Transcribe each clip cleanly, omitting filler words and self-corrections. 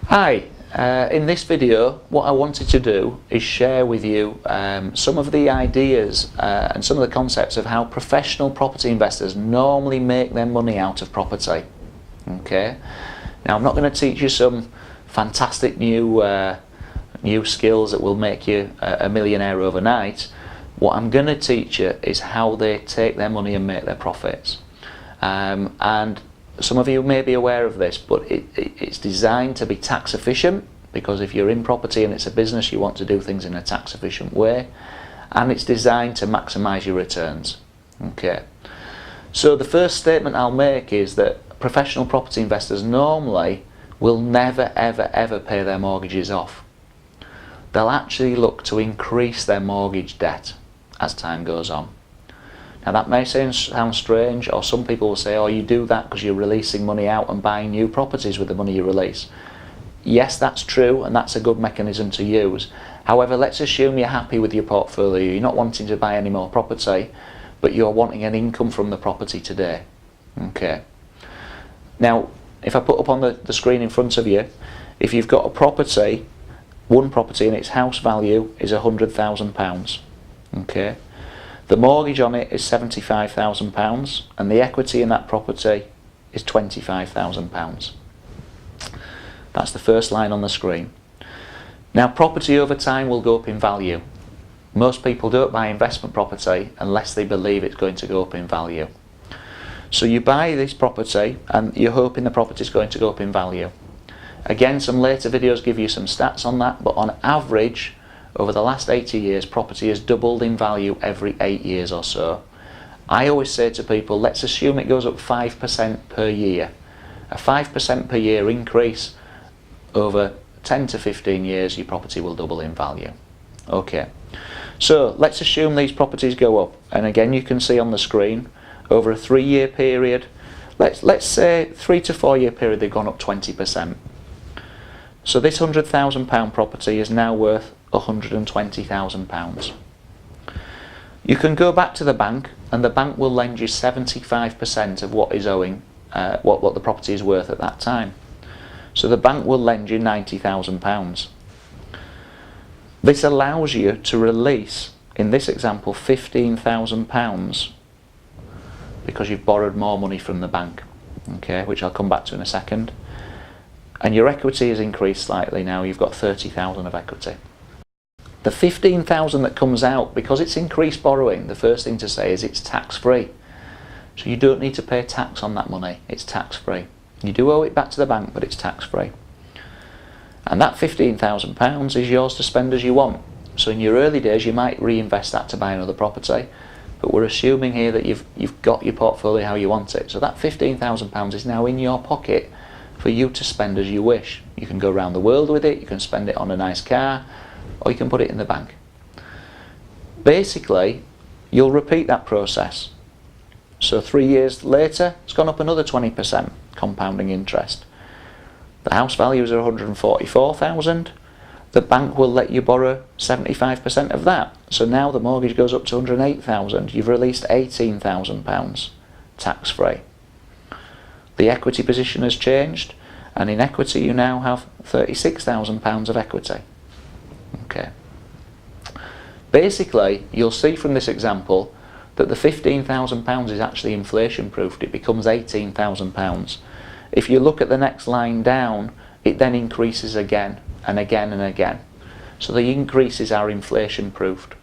Hi, in this video what I wanted to do is share with you some of the ideas and some of the concepts of how professional property investors normally make their money out of property. Okay, now I'm not going to teach you some fantastic new skills that will make you a millionaire overnight. What I'm going to teach you is how they take their money and make their profits. And some of you may be aware of this, but it's designed to be tax efficient, because if you're in property and it's a business, you want to do things in a tax efficient way, and it's designed to maximise your returns. Okay, so the first statement I'll make is that professional property investors normally will never ever pay their mortgages off. They'll actually look to increase their mortgage debt as time goes on. Now that may sound strange, or some people will say, oh, you do that because you're releasing money out and buying new properties with the money you release. Yes, that's true, and that's a good mechanism to use. However, let's assume you're happy with your portfolio. You're not wanting to buy any more property, but you're wanting an income from the property today. Okay. Now, if I put up on the screen in front of you, if you've got a property, one property and its house value is £100,000. Okay. The mortgage on it is £75,000 and the equity in that property is £25,000. That's the first line on the screen. Now, property over time will go up in value. Most people don't buy investment property unless they believe it's going to go up in value. So you buy this property and you're hoping the property is going to go up in value. Again, some later videos give you some stats on that, but on average, over the last 80 years, property has doubled in value every 8 years or so. I always say to people, let's assume it goes up 5% per year. A 5% per year increase over 10 to 15 years, your property will double in value. Okay, so let's assume these properties go up, and again you can see on the screen, over a 3-year period, let's say 3 to 4 year period, they've gone up 20%. So this £100,000 property is now worth £120,000. You can go back to the bank and the bank will lend you 75% of what is owing, what the property is worth at that time. So the bank will lend you £90,000. This allows you to release, in this example, £15,000 because you've borrowed more money from the bank, okay, which I'll come back to in a second. And your equity has increased slightly now, you've got £30,000 of equity. The £15,000 that comes out, because it's increased borrowing, the first thing to say is it's tax free. So you don't need to pay tax on that money, it's tax free. You do owe it back to the bank, but it's tax free. And that £15,000 is yours to spend as you want. So in your early days you might reinvest that to buy another property, but we're assuming here that you've got your portfolio how you want it. So that £15,000 is now in your pocket for you to spend as you wish. You can go around the world with it, you can spend it on a nice car, or you can put it in the bank. Basically, you'll repeat that process. So 3 years later, it's gone up another 20% compounding interest. The house values are £144,000. The bank will let you borrow 75% of that. So now the mortgage goes up to £108,000. You've released £18,000 tax free. The equity position has changed, and in equity you now have £36,000 of equity. Okay. Basically, you'll see from this example that the £15,000 is actually inflation proofed. It becomes £18,000. If you look at the next line down, it then increases again and again and again. So the increases are inflation proofed.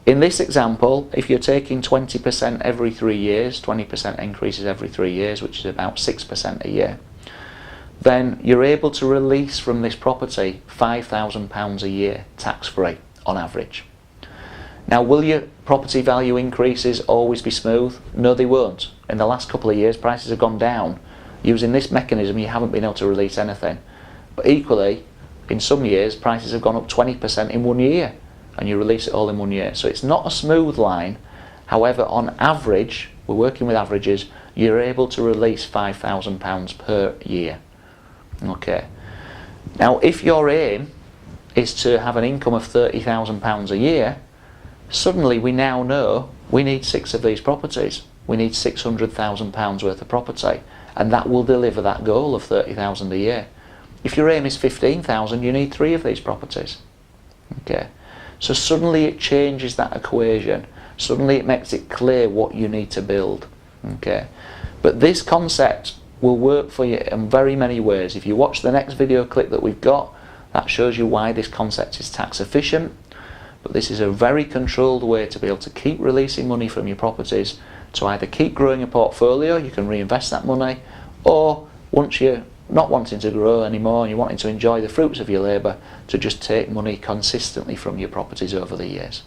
In this example, if you're taking 20% every 3 years, 20% increases every 3 years, which is about 6% a year, then you're able to release from this property £5,000 a year tax-free on average. Now, will your property value increases always be smooth? No, they won't. In the last couple of years, prices have gone down. Using this mechanism, you haven't been able to release anything. But equally, in some years, prices have gone up 20% in 1 year, and you release it all in 1 year. So it's not a smooth line. However, on average, we're working with averages, you're able to release £5,000 per year. Okay. Now, if your aim is to have an income of £30,000 a year, suddenly we now know we need 6 of these properties. We need £600,000 worth of property, and that will deliver that goal of £30,000 a year. If your aim is 15,000, you need 3 of these properties. Okay, so suddenly it changes that equation. Suddenly it makes it clear what you need to build. Okay, but this concept will work for you in very many ways. If you watch the next video clip that we've got, that shows you why this concept is tax efficient. But this is a very controlled way to be able to keep releasing money from your properties, to either keep growing a portfolio, you can reinvest that money, or once you're not wanting to grow anymore and you're wanting to enjoy the fruits of your labour, to just take money consistently from your properties over the years.